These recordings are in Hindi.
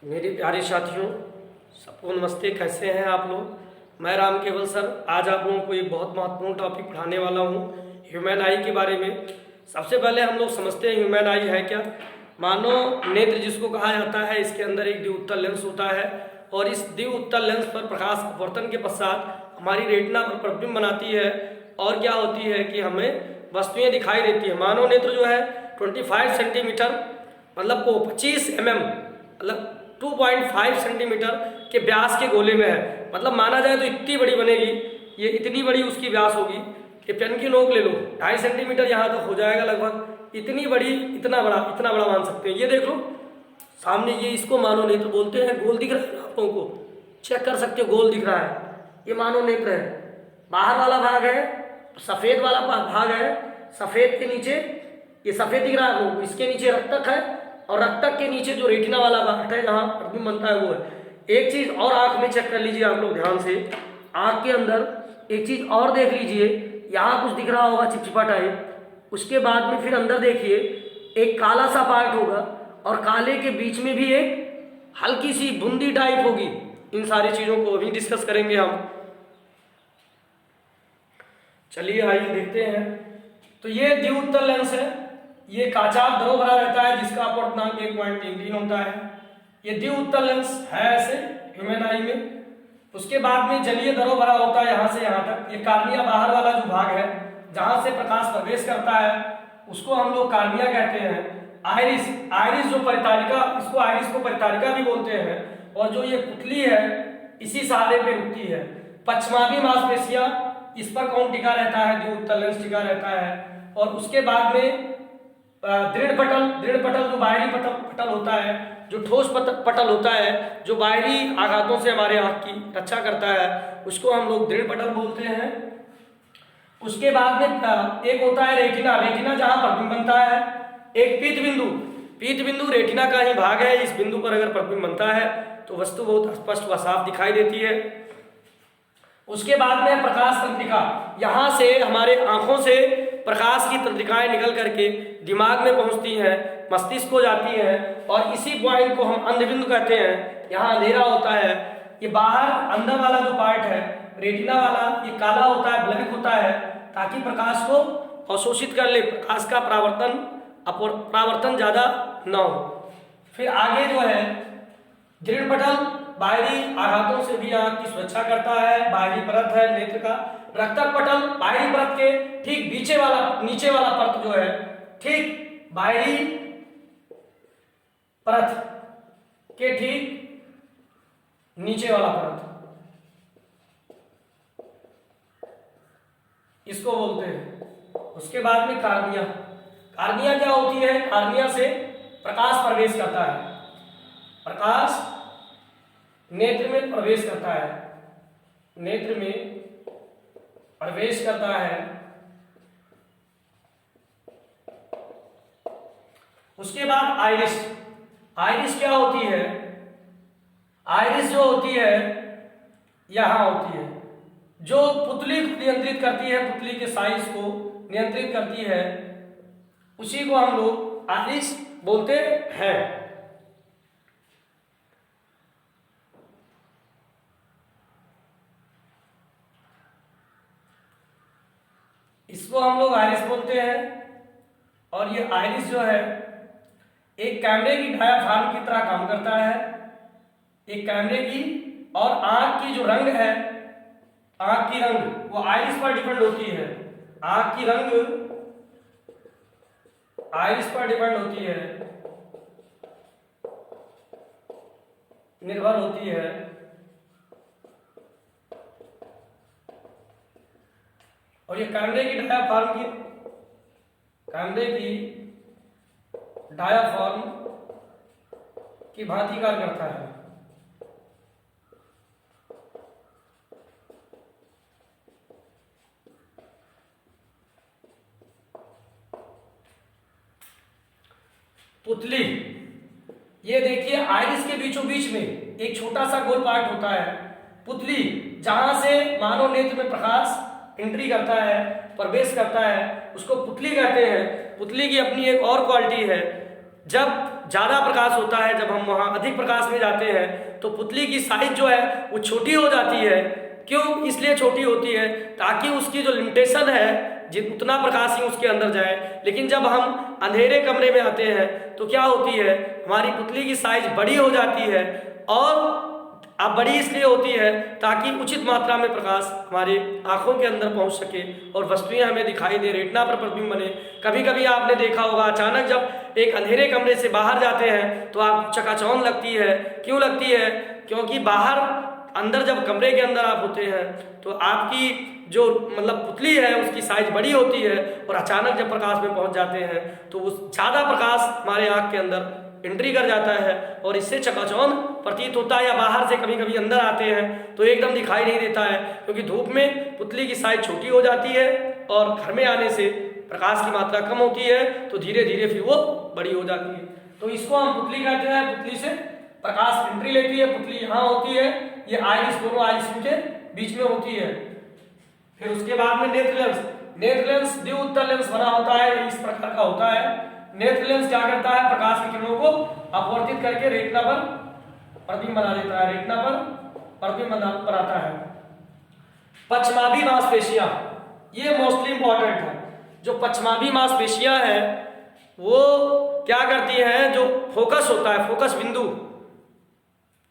मेरे प्यारे साथियों, सबको नमस्ते। कैसे हैं आप लोग। मैं राम केवल सर आज आप लोगों को एक बहुत महत्वपूर्ण टॉपिक पढ़ाने वाला हूं, ह्यूमन आई के बारे में। सबसे पहले हम लोग समझते हैं ह्यूमन आई है क्या। मानव नेत्र जिसको कहा जाता है, इसके अंदर एक द्विउत्तल लेंस होता है और इस द्विउत्तल लेंस पर प्रकाश अपवर्तन के पश्चात हमारी रेटिना पर प्रतिबिंब बनाती है और क्या होती है कि हमें वस्तुएं दिखाई देती है। मानव नेत्र जो है 25 सेंटीमीटर मतलब को 25 मतलब 2.5 सेंटीमीटर के व्यास के गोले में है। मतलब माना जाए तो इतनी बड़ी बनेगी, ये इतनी बड़ी उसकी व्यास होगी कि पेन की नोक ले लो 2.5 सेंटीमीटर यहाँ तक हो जाएगा लगभग। इतनी बड़ी, इतना बड़ा मान सकते हैं। ये देख लो सामने, ये इसको मानव नेत्र बोलते हैं। गोल दिख रहा है आप लोगों को, चेक कर सकते हो, गोल दिख रहा है, ये मानव नेत्र है। बाहर वाला भाग है, सफेद वाला भाग है, सफेद के नीचे ये सफेद दिख रहा है आपको, इसके नीचे रक्तक है और रक्तक के नीचे जो रेटिना वाला पार्ट है जहाँ प्रतिबिंब बनता है वो है। एक चीज और आंख में चेक कर लीजिए आप लोग ध्यान से, आंख के अंदर एक चीज और देख लीजिए, यहाँ कुछ दिख रहा होगा चिपचिपा टाइप। उसके बाद में फिर अंदर देखिए एक काला सा पार्ट होगा और काले के बीच में भी एक हल्की सी बूंदी टाइप होगी। इन सारी चीजों को अभी डिस्कस करेंगे हम। चलिए आइए देखते हैं। तो ये द्विउत्तल लेंस है, ये काचाभ द्रव भरा रहता है जिसका अपवर्तनांक 1.33 होता है। ये द्विउत्तल लेंस है ऐसे ह्यूमन आई में। उसके बाद में जलीय द्रव भरा होता है यहाँ से यहाँ तक। ये कार्निया बाहर वाला जो भाग है जहाँ से प्रकाश प्रवेश करता है उसको हम लोग कार्निया कहते हैं। आइरिस जो परितारिका, इसको आइरिस को परितारिका भी बोलते हैं। और जो ये पुतली है इसी सहारे पे रुकती है। पश्चिमाभी मांसपेशियां, इस पर कौन टिका रहता है, द्विउत्तल लेंस टिका रहता है। और उसके बाद में दृढ़ पटल जो बाहरी पटल होता है, जो ठोस पटल होता है जो बाहरी आघातों से हमारे आंख की रक्षा करता है, उसको हम लोग दृढ़ पटल बोलते हैं। उसके बाद में एक होता है रेटिना जहां प्रतिबिंब बनता है। एक पीत बिंदु रेटिना का ही भाग है। इस बिंदु पर अगर प्रतिबिंब बनता है तो वस्तु बहुत स्पष्ट व साफ दिखाई देती है। उसके बाद में प्रकाश तंत्रिका, यहाँ से हमारे आंखों से प्रकाश की तंत्रिकाएं निकल करके दिमाग में पहुंचती हैं, मस्तिष्क को जाती हैं और इसी पॉइंट को हम अंधबिंदु कहते हैं। यहाँ अंधेरा होता है। ये बाहर अंदर वाला जो पार्ट है रेटिना वाला, ये काला होता है, ब्लैक होता है, ताकि प्रकाश को अवशोषित कर ले, प्रकाश का परावर्तन ज्यादा न हो। फिर आगे जो है दृढ़ पटल बाहरी आघातों से भी आंख की सुरक्षा करता है, बाहरी परत है नेत्र का। रक्तक पटल बाहरी परत के ठीक नीचे वाला परत जो है, ठीक बाहरी परत के ठीक नीचे वाला परत, इसको बोलते हैं। उसके बाद में कार्निया क्या होती है, कार्निया से प्रकाश प्रवेश करता है, प्रकाश नेत्र में प्रवेश करता है, नेत्र में प्रवेश करता है। उसके बाद आइरिस क्या होती है, आइरिस जो होती है यहां होती है, जो पुतली को नियंत्रित करती है, पुतली के साइज को नियंत्रित करती है, उसी को हम लोग आइरिस बोलते हैं। इसको हम लोग आइरिस बोलते हैं। और ये आइरिस जो है एक कैमरे की डायाफ्राम की तरह काम करता है, एक कैमरे की। और आंख की जो रंग है, आंख की रंग वो आइरिस पर डिपेंड होती है। आंख की रंग आइरिस पर डिपेंड होती है, निर्भर होती है। और ये कैमरे की डायाफ्राम की भांति कार्य करता है। पुतली, ये देखिए आइरिस के बीचों बीच में एक छोटा सा गोल पार्ट होता है, पुतली, जहां से मानव नेत्र में प्रकाश एंट्री करता है, प्रवेश करता है, उसको पुतली कहते हैं। पुतली की अपनी एक और क्वालिटी है, जब ज़्यादा प्रकाश होता है, जब हम वहाँ अधिक प्रकाश में जाते हैं तो पुतली की साइज जो है वो छोटी हो जाती है। क्यों इसलिए छोटी होती है? ताकि उसकी जो लिमिटेशन है उतना प्रकाश ही उसके अंदर जाए। लेकिन जब हम अंधेरे कमरे में आते हैं तो क्या होती है, हमारी पुतली की साइज बड़ी हो जाती है। और अब बड़ी इसलिए होती है ताकि उचित मात्रा में प्रकाश हमारे आंखों के अंदर पहुंच सके और वस्तुएं हमें दिखाई दे, रेटिना पर प्रतिबिंब बने। कभी कभी आपने देखा होगा, अचानक जब एक अंधेरे कमरे से बाहर जाते हैं तो आप चकाचौंध लगती है। क्यों लगती है? क्योंकि बाहर अंदर जब कमरे के अंदर आप होते हैं तो आपकी जो मतलब पुतली है उसकी साइज बड़ी होती है, और अचानक जब प्रकाश में पहुंच जाते हैं तो उस ज़्यादा प्रकाश हमारे आँख के अंदर एंट्री कर जाता है और इससे चकाचौंध प्रतीत होता है। या बाहर से कभी कभी अंदर आते हैं तो एकदम दिखाई नहीं देता है, क्योंकि धूप में पुतली की साइज छोटी हो जाती है और घर में आने से प्रकाश की मात्रा कम होती है, तो धीरे धीरे फिर वो बड़ी हो जाती है। तो इसको हम पुतली कहते हैं। पुतली से प्रकाश एंट्री लेती है, पुतली यहाँ होती है, ये आइरिस, दोनों आइरिस के बीच में होती है। फिर उसके बाद में नेत्र लेंस। नेत्र लेंस द्विउत्तल लेंस बना होता है, इस प्रकार का होता है। नेत्र लेंस क्या करता है, प्रकाश की किरणों को अपवर्तित करके रेटिना पर प्रतिबिंब बना देता है, रेटिना पर प्रतिबिंब बनाता है। पश्चमाभी मांसपेशियां, ये मोस्टली इंपॉर्टेंट है। जो पश्चमाभी मांसपेशियां हैं वो क्या करती हैं, जो फोकस होता है, फोकस बिंदु,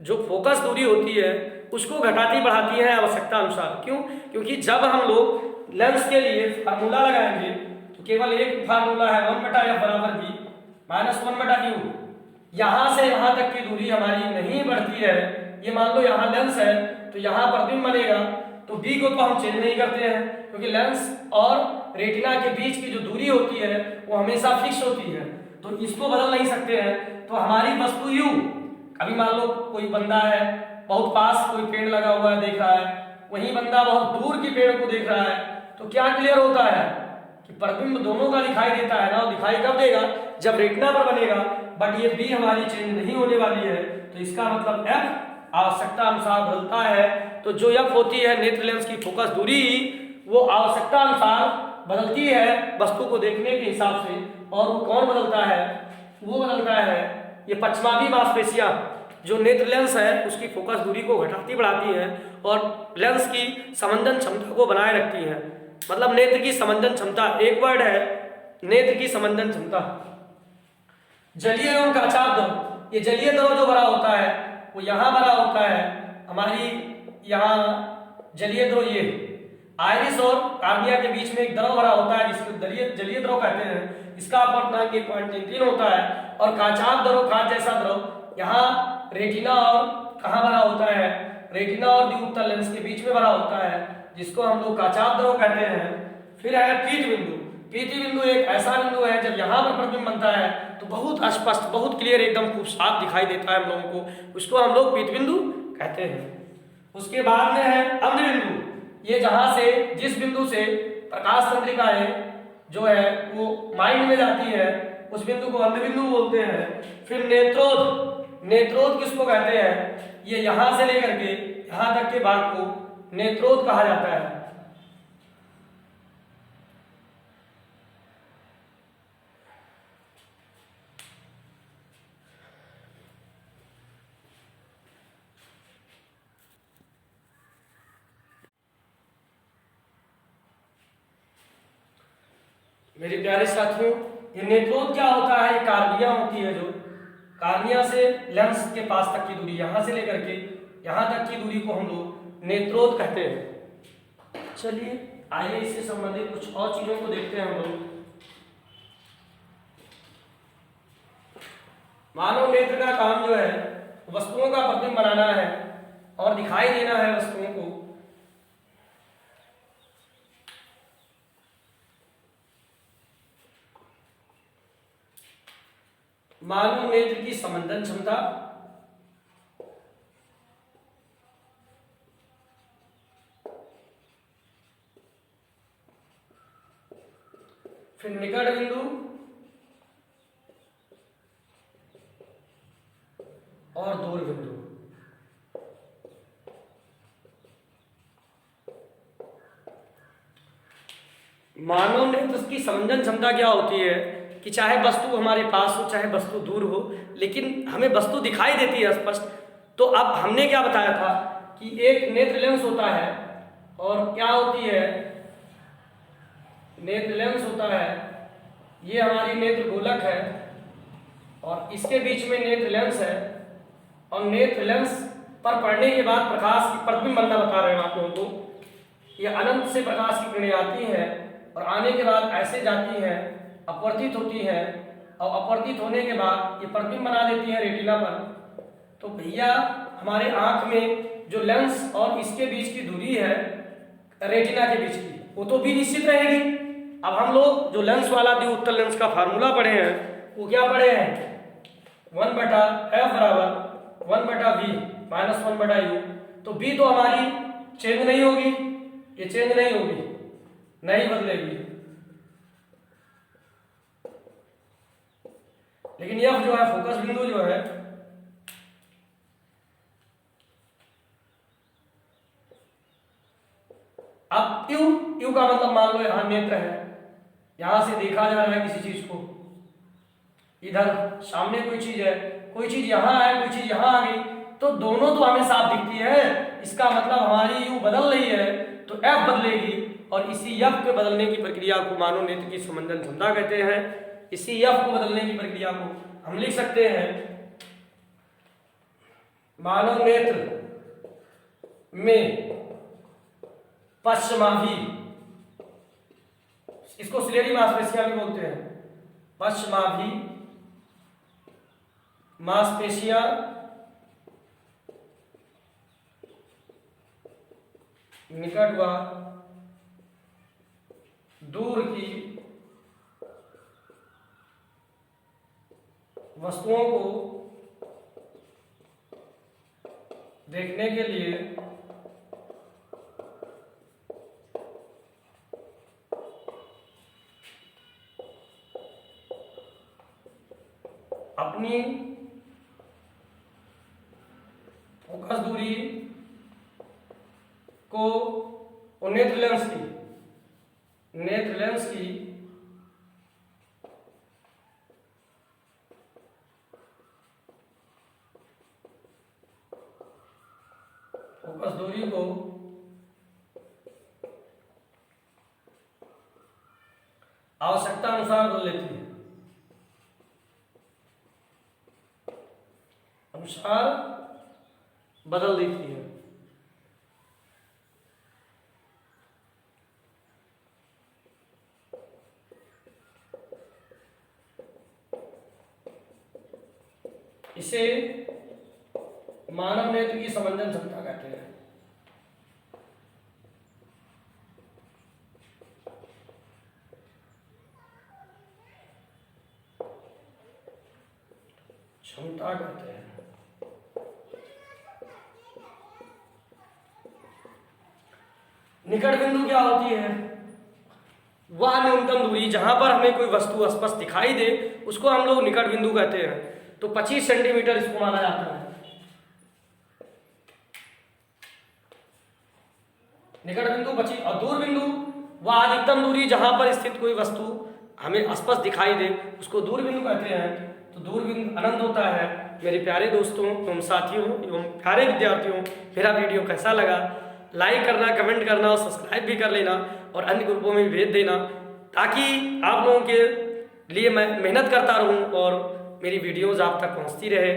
जो फोकस दूरी होती है उसको घटाती बढ़ाती है आवश्यकता अनुसार। क्यों? क्योंकि जब हम लोग लेंस के लिए फार्मूला लगाएंगे तो केवल एक फार्मूला है, 1/f बराबर b माइनस 1/u। यहाँ से यहाँ तक की दूरी हमारी नहीं बढ़ती है। ये मान लो यहाँ लेंस है तो यहाँ प्रतिबिंब बनेगा, तो b को तो हम चेंज नहीं करते हैं, क्योंकि लेंस और रेटिना के बीच की जो दूरी होती है वो हमेशा फिक्स होती है, तो इसको बदल नहीं सकते हैं। तो हमारी वस्तु u, अभी मान लो कोई बंदा है, बहुत पास कोई पेड़ लगा हुआ है देख रहा है, वहीं बंदा बहुत दूर की पेड़ को देख रहा है, तो क्या क्लियर होता है कि प्रतिबिंब दोनों का दिखाई देता है ना। दिखाई कब देगा? जब रेटिना पर बनेगा। बट ये बी हमारी चेंज नहीं होने वाली है, तो इसका मतलब एफ आवश्यकता अनुसार बदलता है। तो जो एफ होती है नेत्र लेंस की फोकस दूरी, वो आवश्यकता अनुसार बदलती है वस्तु को देखने के हिसाब से। और वो कौन बदलता है? वो बदलता है ये पश्चमाभी मांसपेशियां, जो नेत्र लेंस है उसकी फोकस दूरी को घटाती बढ़ाती है और लेंस की समंजन क्षमता को बनाए रखती है। मतलब नेत्र की समंजन क्षमता, एक वर्ड है नेत्र की समंजन क्षमता। जलीय एवं काचाभ द्रव, ये जलीय द्रव जो भरा होता है वो यहाँ भरा होता है, हमारी यहाँ जलीय द्रव, ये आइरिस और कार्निया के बीच में एक द्रव भरा होता है जिसको जलीय द्रव कहते हैं। इसका अपवर्तनांक 1.33 होता है। और काचाभ द्रव, कांच जैसा द्रव, यहाँ रेटिना और कहाँ भरा होता है, रेटिना और द्विउत्तल लेंस के बीच में भरा होता है, जिसको हम लोग काचाभ द्रव कहते हैं। फिर है पीत बिंदु। पीत बिंदु एक ऐसा बिंदु है जब यहाँ पर प्रतिबिंब बनता है तो बहुत स्पष्ट, बहुत क्लियर, एकदम खूब साफ दिखाई देता है हम लोगों को, उसको हम लोग पीत बिंदु कहते हैं। उसके बाद में है अंध बिंदु। ये जहाँ से, जिस बिंदु से प्रकाश तंत्रिकाएं जो है वो माइंड में जाती है, उस बिंदु को अंध बिंदु बोलते हैं। फिर नेत्रोद। नेत्रोद किसको कहते हैं? ये यहाँ से लेकर के यहाँ तक के भाग को नेत्रोद कहा जाता है। मेरे प्यारे साथियों, ये नेत्रोद क्या होता है? ये कार्निया होती है, जो कार्निया से लेंस के पास तक की दूरी, यहाँ से लेकर के यहाँ तक की दूरी को हम लोग नेत्रोद कहते हैं। चलिए आइए इससे संबंधित कुछ और चीजों को देखते हैं हम लोग। मानव नेत्र का काम जो है वस्तुओं का प्रतिबिंब बनाना है और दिखाई देना है वस्तुओं को। मानव नेत्र की समंजन क्षमता, फिर निकट बिंदु और दूर बिंदु। मानव नेत्र की समंजन क्षमता क्या होती है? कि चाहे वस्तु हमारे पास हो चाहे वस्तु दूर हो, लेकिन हमें वस्तु दिखाई देती है स्पष्ट। तो अब हमने क्या बताया था कि एक नेत्र लेंस होता है और क्या होती है, नेत्र लेंस होता है, ये हमारी नेत्र गोलक है और इसके बीच में नेत्र लेंस है, और नेत्र लेंस पर पड़ने के बाद प्रकाश की प्रतिबिंब बनना बता रहे हैं आप लोगों को। ये अनंत से प्रकाश की किरणें आती हैं और आने के बाद ऐसे जाती हैं, अपवर्तित होती हैं, और अपवर्तित होने के बाद ये प्रतिबिंब बना देती हैं रेटिना पर। तो भैया हमारे आंख में जो लेंस और इसके बीच की दूरी है रेटिना के बीच की, वो तो भी निश्चित रहेगी। अब हम लोग जो लेंस वाला द्विउत्तल लेंस का फार्मूला पढ़े हैं वो क्या पढ़े हैं, 1/f बराबर 1/v माइनस 1/u। तो b तो हमारी चेंज नहीं होगी, ये चेंज नहीं होगी, नहीं बदलेगी, लेकिन यह जो है फोकस बिंदु जो है अब यू का मतलब मान लो यहां नेत्र है, यहां से देखा जा रहा है किसी चीज को, इधर सामने कोई चीज है, कोई चीज यहां है, कोई चीज यहां आ गई, तो दोनों तो हमें साफ दिखती है। इसका मतलब हमारी यू बदल रही है तो एफ बदलेगी, और इसी एफ के बदलने की प्रक्रिया को मानव नेत्र की संवेदन क्षमता कहते हैं। इसी एफ को बदलने की प्रक्रिया को हम लिख सकते हैं मानव नेत्र में पश्चिमाभि, इसको सिलेरी मांसपेशियां भी बोलते हैं, पश्चिमाभि मांसपेशियां निकट व दूर की वस्तुओं को देखने के लिए अपनी फोकस दूरी को नेत्र लेंस की फोकस दूरी को आवश्यकता अनुसार बदल लेती है, अनुसार बदल देती है। इसे मानव नेत्र की संवेदन क्षमता कहते हैं। क्षमता कहते हैं। निकट बिंदु क्या होती है, वह न्यूनतम दूरी जहां पर हमें कोई वस्तु स्पष्ट दिखाई दे उसको हम लोग निकट बिंदु कहते हैं। तो 25 सेंटीमीटर इसको माना जाता है निकट बिंदु 25, और दूर बिंदु वह अधिकतम दूरी जहां पर स्थित कोई वस्तु हमें स्पष्ट दिखाई दे उसको दूर बिंदु कहते हैं। तो दूर बिंदु अनंत होता है। मेरे प्यारे दोस्तों एवं साथियों एवं प्यारे विद्यार्थियों, मेरा वीडियो कैसा लगा लाइक करना, कमेंट करना और सब्सक्राइब भी कर लेना और अन्य ग्रुपों में भी भेज देना, ताकि आप लोगों के लिए मैं मेहनत करता रहूं और मेरी वीडियोज़ आप तक पहुंचती रहे।